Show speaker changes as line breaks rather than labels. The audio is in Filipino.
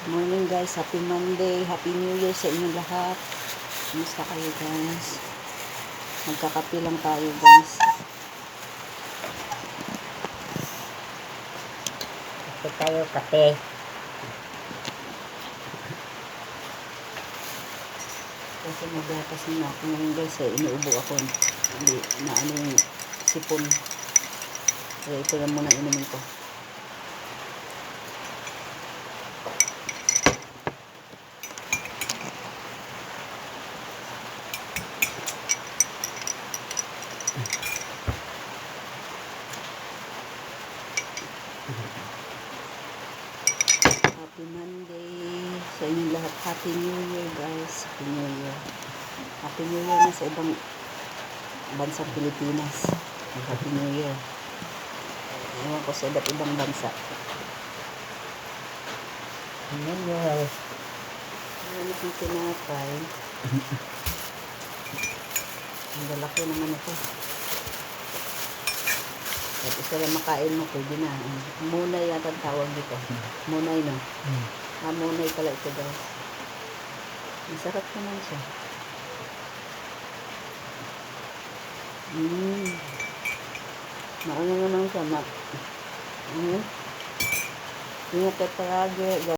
Morning guys, happy Monday, happy New Year sa inyo lahat. Kumusta kayo guys? Magkakape lang tayo guys.
Kape tayo, kape.
Kasi magatas na ako ngayon guys, inuubo ako. Hindi na ano yung sipon. Kaya ito lang muna inumin ko. Happy Monday sa inyong lahat. Happy New Year guys. Happy New Year. Happy New Year na sa ibang bansang Pilipinas. Happy New Year. Ewan ko sa iba't ibang bansa.
Yan yung
Ano yung tinapay? Ang lalaki naman ito. At isa lang makain mo, pwede na. Munay yata ang tawag dito. Munay, no? Munay pala ito guys. Masarap naman siya. Maano naman siya. Ingat ka palagi.